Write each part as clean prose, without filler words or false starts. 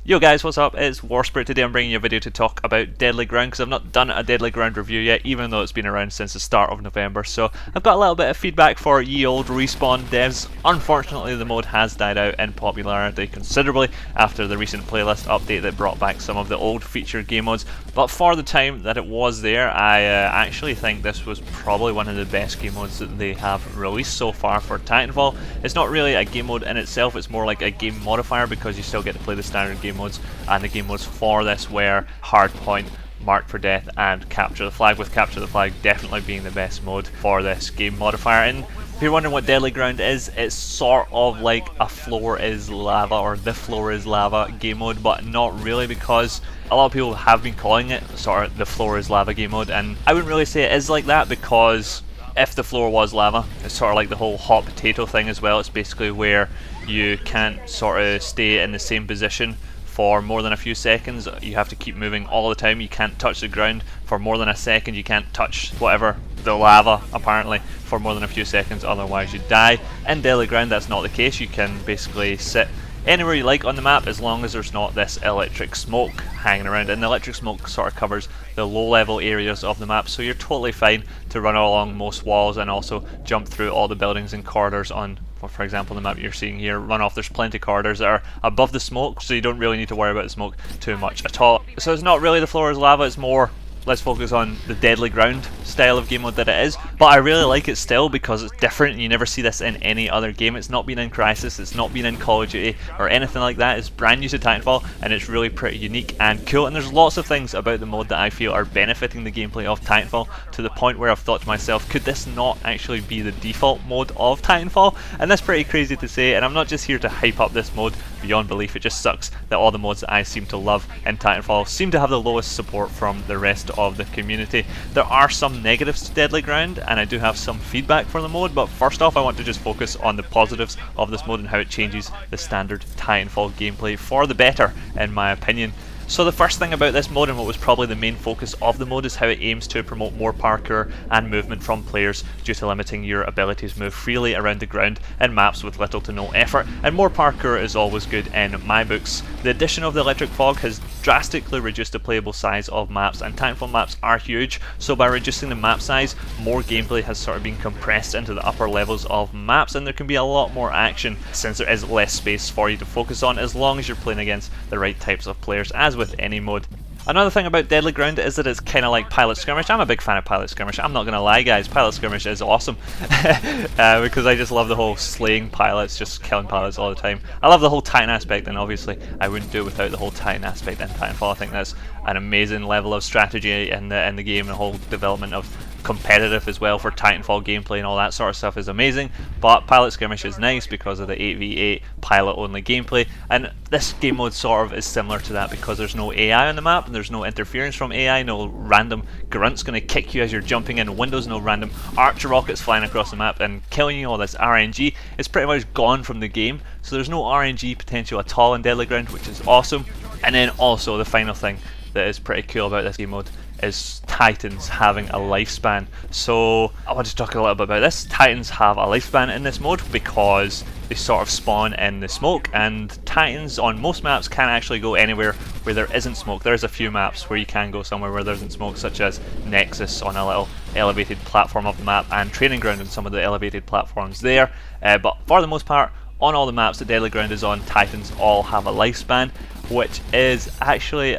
Yo guys, what's up? It's WarSpirit. Today I'm bringing you a video to talk about Deadly Ground because I've not done a Deadly Ground review yet, even though it's been around since the start of November. So I've got a little bit of feedback for ye old Respawn devs. Unfortunately, the mode has died out in popularity considerably after the recent playlist update that brought back some of the old featured game modes. But for the time that it was there, I actually think this was probably one of the best game modes that they have released so far for Titanfall. It's not really a game mode in itself, it's more like a game modifier because you still get to play the standard game modes, and the game modes for this were Hardpoint, Mark for Death and Capture the Flag, with Capture the Flag definitely being the best mode for this game modifier. And if you're wondering what Deadly Ground is, it's sort of like a floor is lava or the floor is lava game mode, but not really, because a lot of people have been calling it sort of the floor is lava game mode, and I wouldn't really say it is like that, because if the floor was lava, it's sort of like the whole hot potato thing as well. It's basically where you can't sort of stay in the same position for more than a few seconds. You have to keep moving all the time. You can't touch the ground for more than a second. You can't touch whatever, the lava apparently, for more than a few seconds, otherwise you die. In Deadly Ground that's not the case. You can basically sit anywhere you like on the map as long as there's not this electric smoke hanging around, and the electric smoke sort of covers the low level areas of the map, so you're totally fine to run along most walls and also jump through all the buildings and corridors on, for example, the map you're seeing here, run off. There's plenty of corridors that are above the smoke, so you don't really need to worry about the smoke too much at all. So it's not really the floor is lava, it's more let's focus on the Deadly Ground style of game mode that it is. But I really like it still because it's different and you never see this in any other game. It's not been in Crysis, it's not been in Call of Duty or anything like that. It's brand new to Titanfall and it's really pretty unique and cool, and there's lots of things about the mode that I feel are benefiting the gameplay of Titanfall, to the point where I've thought to myself, could this not actually be the default mode of Titanfall? And that's pretty crazy to say, and I'm not just here to hype up this mode beyond belief. It just sucks that all the modes that I seem to love in Titanfall seem to have the lowest support from the rest of the community. There are some negatives to Deadly Ground and I do have some feedback for the mode, but first off I want to just focus on the positives of this mode and how it changes the standard Titanfall gameplay for the better, in my opinion. So the first thing about this mode, and what was probably the main focus of the mode, is how it aims to promote more parkour and movement from players due to limiting your ability to move freely around the ground in maps with little to no effort, and more parkour is always good in my books. The addition of the electric fog has drastically reduced the playable size of maps, and Titanfall maps are huge, so by reducing the map size, more gameplay has sort of been compressed into the upper levels of maps, and there can be a lot more action since there is less space for you to focus on, as long as you're playing against the right types of players, as with any mode. Another thing about Deadly Ground is that it's kind of like Pilot Skirmish. I'm a big fan of Pilot Skirmish, I'm not going to lie guys. Pilot Skirmish is awesome because I just love the whole slaying pilots, just killing pilots all the time. I love the whole Titan aspect, and obviously I wouldn't do it without the whole Titan aspect in Titanfall. I think that's an amazing level of strategy in the game, and the whole development of competitive as well for Titanfall gameplay and all that sort of stuff is amazing. But Pilot Skirmish is nice because of the 8v8 pilot only gameplay, and this game mode sort of is similar to that because there's no AI on the map and there's no interference from AI, no random grunts going to kick you as you're jumping in windows, no random archer rockets flying across the map and killing you. All this RNG is pretty much gone from the game, so there's no RNG potential at all in Deadly Ground, which is awesome. And then also the final thing that is pretty cool about this game mode is Titans having a lifespan. So I want to talk a little bit about this. Titans have a lifespan in this mode because they sort of spawn in the smoke, and Titans on most maps can't actually go anywhere where there isn't smoke. There's a few maps where you can go somewhere where there isn't smoke, such as Nexus on a little elevated platform of the map, and Training Ground on some of the elevated platforms there. But for the most part, on all the maps that Deadly Ground is on, Titans all have a lifespan, which is actually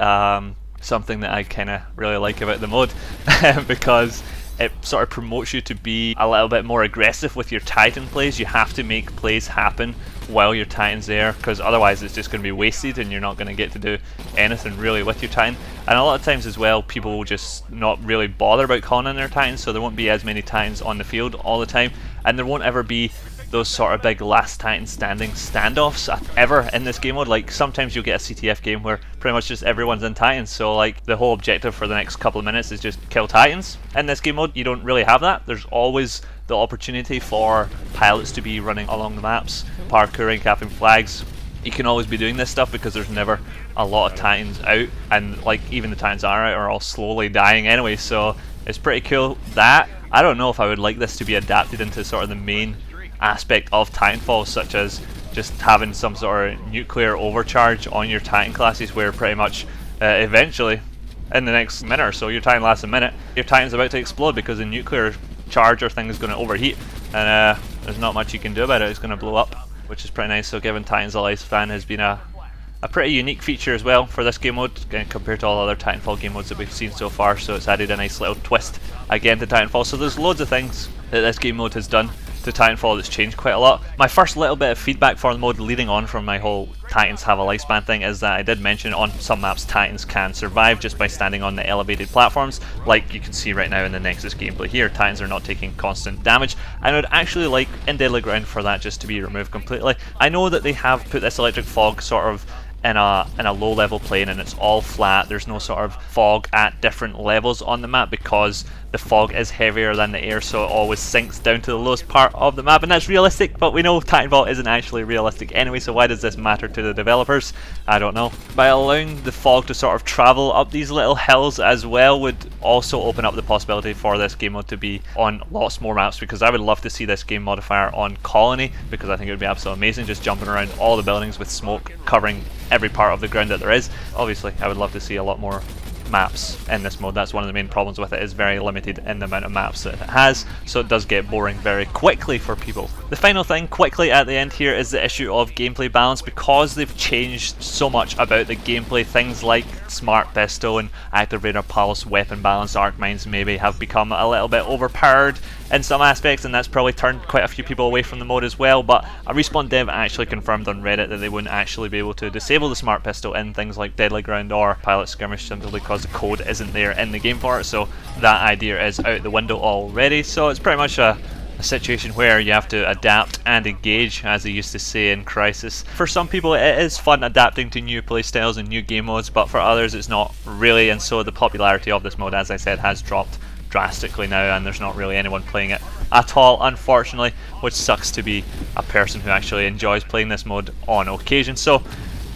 something that I kind of really like about the mode because it sort of promotes you to be a little bit more aggressive with your Titan plays. You have to make plays happen while your Titan's there, because otherwise it's just going to be wasted and you're not going to get to do anything really with your Titan. And a lot of times as well, people will just not really bother about calling in their Titans, so there won't be as many Titans on the field all the time, and there won't ever be those sort of big last Titan standing standoffs ever in this game mode. Like sometimes you'll get a CTF game where pretty much just everyone's in Titans, so like the whole objective for the next couple of minutes is just kill Titans. In this game mode you don't really have that. There's always the opportunity for pilots to be running along the maps, parkouring, capturing flags. You can always be doing this stuff because there's never a lot of Titans out, and like even the Titans are out are all slowly dying anyway, so it's pretty cool. That I don't know if I would like this to be adapted into sort of the main aspect of Titanfall, such as just having some sort of nuclear overcharge on your Titan classes, where pretty much eventually in the next minute or so, your Titan lasts a minute, your Titan's about to explode because the nuclear charge or thing is going to overheat, and there's not much you can do about it. It's going to blow up, which is pretty nice. So giving Titans a lifespan has been a pretty unique feature as well for this game mode compared to all other Titanfall game modes that we've seen so far, so it's added a nice little twist again to Titanfall. So there's loads of things that this game mode has done to Titanfall that's changed quite a lot. My first little bit of feedback for the mode leading on from my whole Titans have a lifespan thing is that I did mention on some maps Titans can survive just by standing on the elevated platforms, like you can see right now in the Nexus gameplay here. Titans are not taking constant damage, and I'd actually like in Deadly Ground for that just to be removed completely. I know that they have put this electric fog sort of in a low level plane, and it's all flat. There's no sort of fog at different levels on the map because the fog is heavier than the air, so it always sinks down to the lowest part of the map, and that's realistic, but we know Titanfall isn't actually realistic anyway, so why does this matter to the developers? I don't know. By allowing the fog to sort of travel up these little hills as well would also open up the possibility for this game mode to be on lots more maps, because I would love to see this game modifier on Colony, because I think it would be absolutely amazing just jumping around all the buildings with smoke covering every part of the ground that there is. Obviously I would love to see a lot more maps in this mode. That's one of the main problems with it, is very limited in the amount of maps that it has, so it does get boring very quickly for people. The final thing quickly at the end here is the issue of gameplay balance, because they've changed so much about the gameplay. Things like Smart Pistol and Activator Pulse, weapon balance, arc mines maybe have become a little bit overpowered in some aspects, and that's probably turned quite a few people away from the mode as well. But a Respawn dev actually confirmed on Reddit that they wouldn't actually be able to disable the Smart Pistol in things like Deadly Ground or Pilot Skirmish simply because the code isn't there in the game for it, so that idea is out the window already. So it's pretty much a situation where you have to adapt and engage, as they used to say in Crisis. For some people it is fun adapting to new playstyles and new game modes, but for others it's not really, and so the popularity of this mode, as I said, has dropped drastically now, and there's not really anyone playing it at all, unfortunately, which sucks to be a person who actually enjoys playing this mode on occasion. So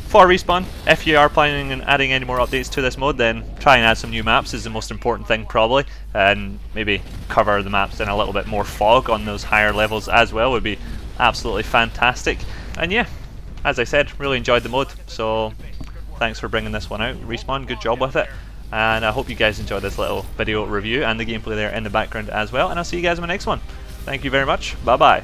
for Respawn, if you are planning on adding any more updates to this mode, then try and add some new maps is the most important thing probably, and maybe cover the maps in a little bit more fog on those higher levels as well would be absolutely fantastic. And yeah, as I said, really enjoyed the mode, so thanks for bringing this one out, Respawn, good job with it. And I hope you guys enjoyed this little video review and the gameplay there in the background as well, and I'll see you guys in my next one. Thank you very much, bye bye.